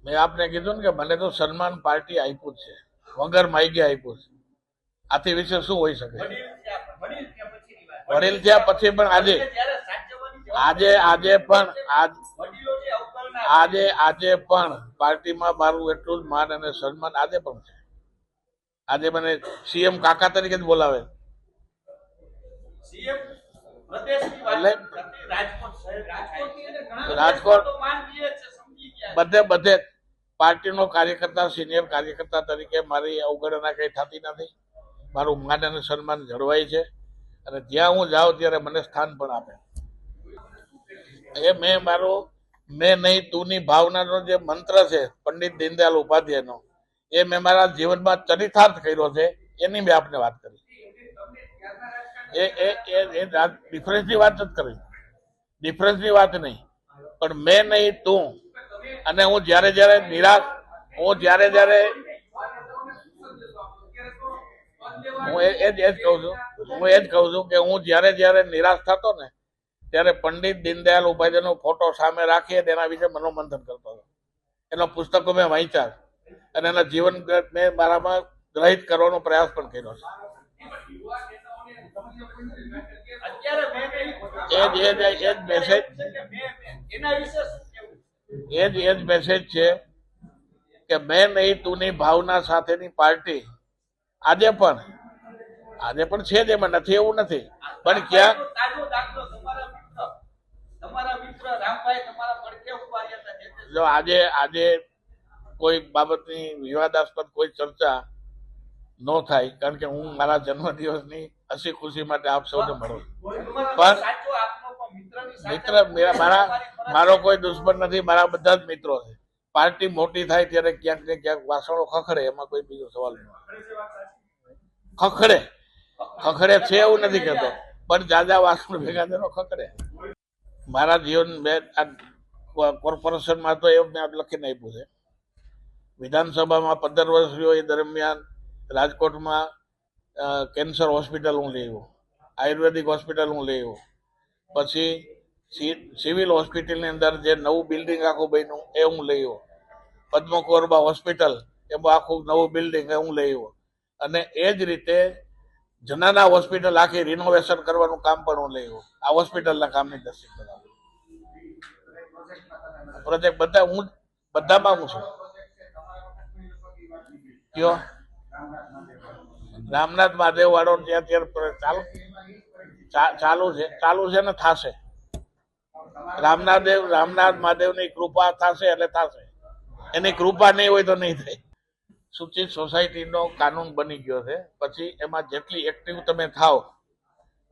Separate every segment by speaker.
Speaker 1: મેં આપને કીધું ને કે મને તો સન્માન પાર્ટી આપ્યું છે, વગર માગે આપ્યું છે. આથી વિશે શું હોઈ શકે? વડીલ થયા પછી પણ આજે આજે આજે પણ આજે પણ પાર્ટીમાં મારું એટલું જ માન અને સન્માન આજે પણ છે. આજે મને સીએમ કાકા તરીકે જ બોલાવે. રાજકોટ બધે પાર્ટીનો કાર્યકર્તા, સિનિયર કાર્યકર્તા તરીકે મારી અવગણના કઈ થતી નથી. મારું માન અને સન્માન જળવાય છે અને જ્યાં હું જાઉં ત્યારે મને સ્થાન પણ આપે. એ મેં નહીં તુંની ભાવનાનો જે મંત્ર છે પંડિત દીનદયાળ ઉપાધ્યાયનો, એ મેં મારા જીવનમાં ચરિતાર્થ કર્યો છે. એની મેં આપને વાત કરી. એ ડિફરન્સની વાત જ કરી, ડિફરન્સની વાત નહીં. પણ મેં નહીં તું. અને હું જ્યારે નિરાશ, હું જ્યારે હું એ જ કહું છું કે હું જ્યારે નિરાશ થતો ને ત્યારે પંડિત દીનદયાળ ઉપાધ્યાયનો ફોટો સામે રાખી તેના વિશે મનોમંથન કરતો હતો. એના પુસ્તકો મેં વાંચ્યા અને એના જીવન મેં મારામાં ગ્રહિત કરવાનો પ્રયાસ પણ કર્યો છે. એ જ મેસેજ છે કે મેં નહીં તુંની ભાવના સાથેની પાર્ટી આજે પણ છે જ, એમાં નથી એવું નથી. પણ ક્યાંક જો આજે કોઈ બાબતની વિવાદાસ્પદ કોઈ ચર્ચા ન થાય, કારણ કે હું મારા જન્મદિવસની હસી ખુશી માટે આપ સૌને મળું. પણ મિત્ર મારો કોઈ દુશ્મન નથી, મારા બધા જ મિત્રો છે. પાર્ટી મોટી થાય ત્યારે ક્યાંક ને ક્યાંક વાસણો ખખડે, એમાં કોઈ બીજો સવાલ નહીં. ખખડે છે એવું નથી કહેતો, પણ જાજા વાસણ ભેગા તેનો ખખડે. મારા જીવન મેં કોર્પોરેશનમાં તો એવું મેં લખીને આપ્યું છે. વિધાનસભામાં 15 વર્ષ રહ્યો એ દરમિયાન રાજકોટમાં કેન્સર હોસ્પિટલ હું લઈ આવ્યો, આયુર્વેદિક હોસ્પિટલ હું લઈ આવ્યો. પછી સિવિલ હોસ્પિટલની અંદર જે નવું બિલ્ડિંગ આખું બન્યું એ હું લઈ આવ્યો. પદ્મકોરબા હોસ્પિટલ એમાં આખું નવું બિલ્ડિંગ એ હું લઈ આવ્યો. અને એ જ રીતે જનાના હોસ્પિટલ આખી રિનોવેશન કરવાનું કામ પણ હું લઈ આવ્યો. આ હોસ્પિટલના કામની દર્શક પ્રોજેક્ટ બધામાં હું છું. કયો રામનાથ મહાદેવ વાળો ચાલુ છે ને થશે. રામનાથ મહાદેવની કૃપા થશે એટલે થશે. એની કૃપા નહીં હોય તો નહીં થાય. સૂચિત સોસાયટીનો કાનૂન બની ગયો છે. પછી એમાં જેટલી એક્ટિવ તમે થાવ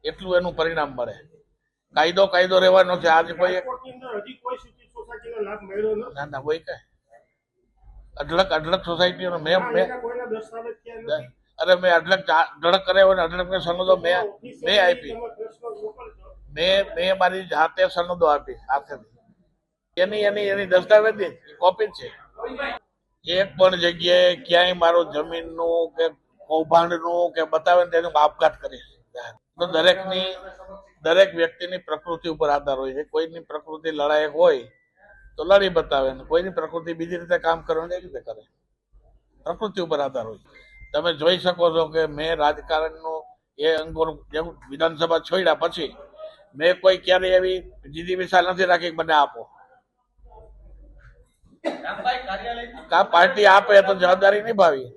Speaker 1: એટલું એનું પરિણામ મળે. કાયદો રહેવાનો છે. આજ કોઈ ના હોય કઈ અઢળક સોસાયટીનો મેં અઢળક કરે હોય ને અઢળક ને સનદો મેં આપી. મેં મારી જાતે સનદો આપી હાથેથી. એની દસ્તાવેજ કોપી જ છે. એક પણ જગ્યાએ ક્યાંય મારો જમીનનું કે કૌભાંડનું કે બતાવે ને એનું આપઘાત કરીશ. તો દરેક વ્યક્તિની પ્રકૃતિ ઉપર આધાર હોય છે. કોઈની પ્રકૃતિ લડાયક હોય તો લડી બતાવે ને કોઈની પ્રકૃતિ બીજી રીતે કામ કરવાની એ રીતે કરે. પ્રકૃતિ ઉપર આધાર હોય. તમે જોઈ શકો છો કે મેં રાજકારણનો એ અંગો વિધાનસભા છોડ્યા પછી મેં કોઈ ક્યારે એવી જીદી વિશાલ નથી રાખી મને આપો. પાર્ટી આપે તો જવાબદારી નિભાવી.